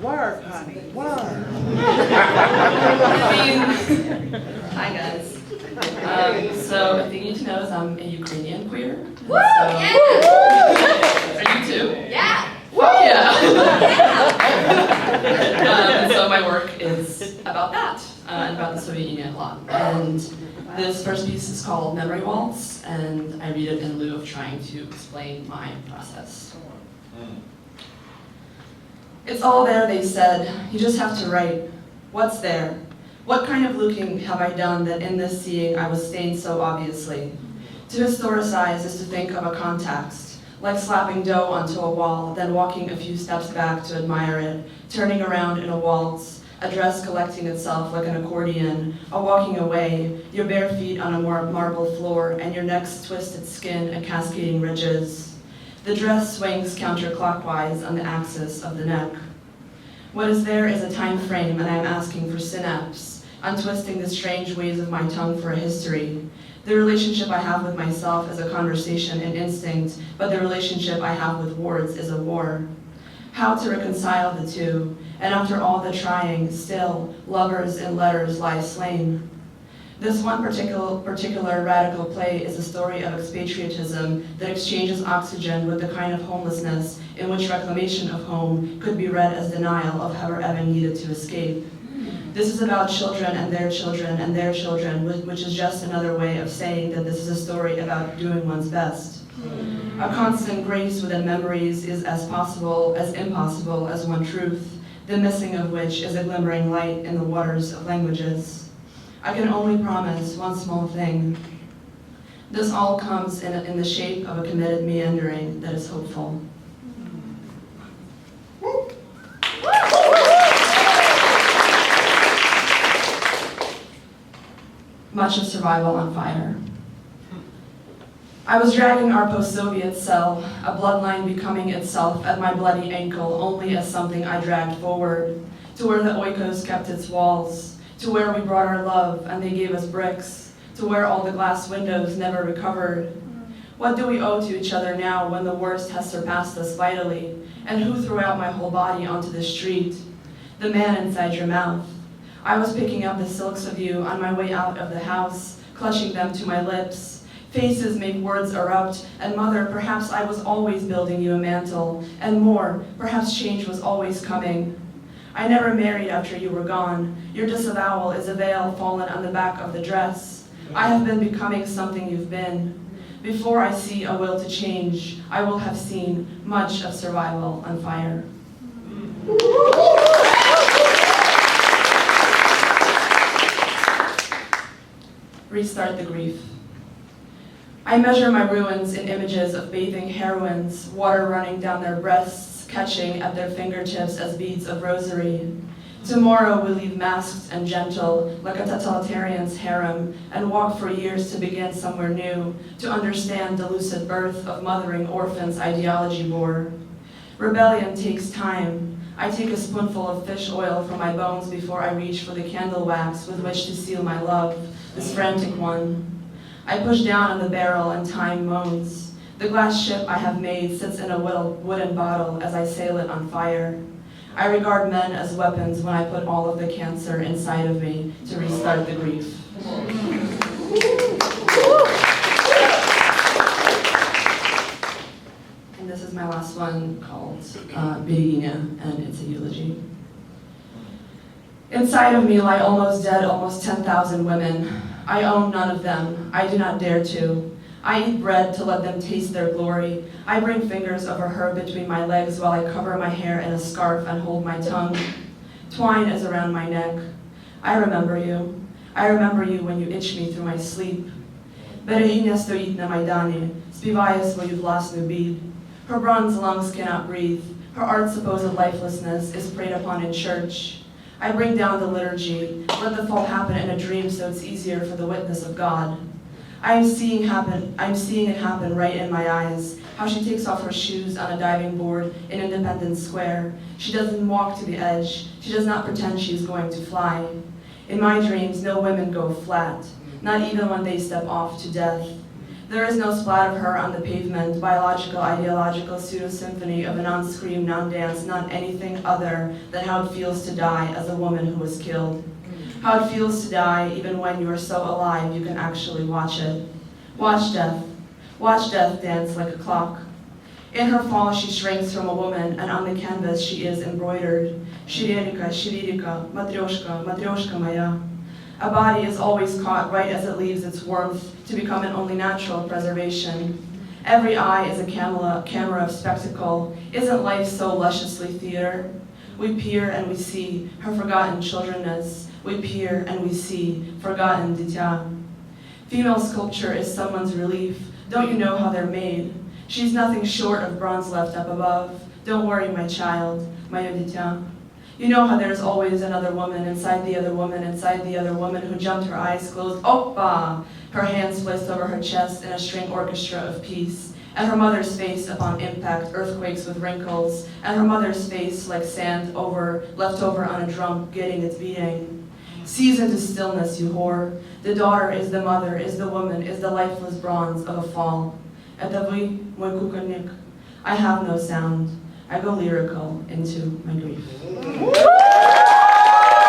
Work, honey, work. Hi guys. So a thing you need to know is I'm a Ukrainian queer. Woo! So, Yeah! Are you too? Yeah! Yeah. Yeah! So my work is about that, and about the Soviet Union a lot. And this first piece is called Memory Waltz, and I read it in lieu of trying to explain my process. It's all there, they said. You just have to write. What's there? What kind of looking have I done that in this seeing I was stained so obviously? To historicize is to think of a context, like slapping dough onto a wall, then walking a few steps back to admire it, turning around in a waltz, a dress collecting itself like an accordion, a walking away, your bare feet on a marble floor, and your neck's twisted skin and cascading ridges. The dress swings counterclockwise on the axis of the neck. What is there is a time frame, and I am asking for synapse, untwisting the strange ways of my tongue for a history. The relationship I have with myself is a conversation and instinct, but the relationship I have with words is a war. How to reconcile the two, and after all the trying, still, lovers in letters lie slain. This one particular radical play is a story of expatriatism that exchanges oxygen with the kind of homelessness in which reclamation of home could be read as denial of ever needed to escape. This is about children and their children and their children, which is just another way of saying that this is a story about doing one's best. A constant grace within memories is as possible as impossible as one truth, the missing of which is a glimmering light in the waters of languages. I can only promise one small thing. This all comes in the shape of a committed meandering that is hopeful. Much of survival on fire. I was dragging our post-Soviet cell, a bloodline becoming itself at my bloody ankle only as something I dragged forward, to where the oikos kept its walls, to where we brought our love and they gave us bricks, to where all the glass windows never recovered. What do we owe to each other now when the worst has surpassed us vitally? And who threw out my whole body onto the street? The man inside your mouth. I was picking up the silks of you on my way out of the house, clutching them to my lips. Faces make words erupt, and mother, perhaps I was always building you a mantle, and more, perhaps change was always coming. I never married after you were gone. Your disavowal is a veil fallen on the back of the dress. I have been becoming something you've been. Before I see a will to change, I will have seen much of survival on fire. Restart the grief. I measure my ruins in images of bathing heroines, water running down their breasts, catching at their fingertips as beads of rosary. Tomorrow we leave masked and gentle, like a totalitarian's harem, and walk for years to begin somewhere new, to understand the lucid birth of mothering orphans ideology bore. Rebellion takes time. I take a spoonful of fish oil from my bones before I reach for the candle wax with which to seal my love, this frantic one. I push down on the barrel and time moans. The glass ship I have made sits in a wooden bottle as I sail it on fire. I regard men as weapons when I put all of the cancer inside of me to restart the grief. And this is my last one called Birigina, and it's a eulogy. Inside of me lie almost dead, almost 10,000 women. I own none of them. I do not dare to. I eat bread to let them taste their glory. I bring fingers over her between my legs while I cover my hair in a scarf and hold my tongue. Twine is around my neck. I remember you. I remember you when you itch me through my sleep. Берегиня стоїть на Майдані, співає свою власну біль. Her bronze lungs cannot breathe. Her art supposed lifelessness is preyed upon in church. I bring down the liturgy. Let the fall happen in a dream so it's easier for the witness of God. I'm seeing it happen right in my eyes. How she takes off her shoes on a diving board in Independence Square. She doesn't walk to the edge. She does not pretend she's going to fly. In my dreams, no women go flat, not even when they step off to death. There is no splat of her on the pavement, biological, ideological pseudo-symphony of a non-scream, non-dance, not anything other than how it feels to die as a woman who was killed. How it feels to die even when you are so alive you can actually watch it. Watch death dance like a clock. In her fall she shrinks from a woman, and on the canvas she is embroidered. Shiririka, shiririka, matryoshka, matryoshka maya. A body is always caught right as it leaves its warmth to become an only natural preservation. Every eye is a camera of spectacle. Isn't life so lusciously theater? We peer and we see her forgotten childrenness. We peer and we see forgotten ditya. Female sculpture is someone's relief. Don't you know how they're made? She's nothing short of bronze left up above. Don't worry, my child, my ditya. You know how there's always another woman inside the other woman inside the other woman who jumped, her eyes closed, oppa! Her hands placed over her chest in a string orchestra of peace. And her mother's face upon impact, earthquakes with wrinkles. And her mother's face like sand left over on a drum, getting its beating. Seize into stillness, you whore. The daughter is the mother, is the woman, is the lifeless bronze of a fall. I have no sound. I go lyrical into my grief.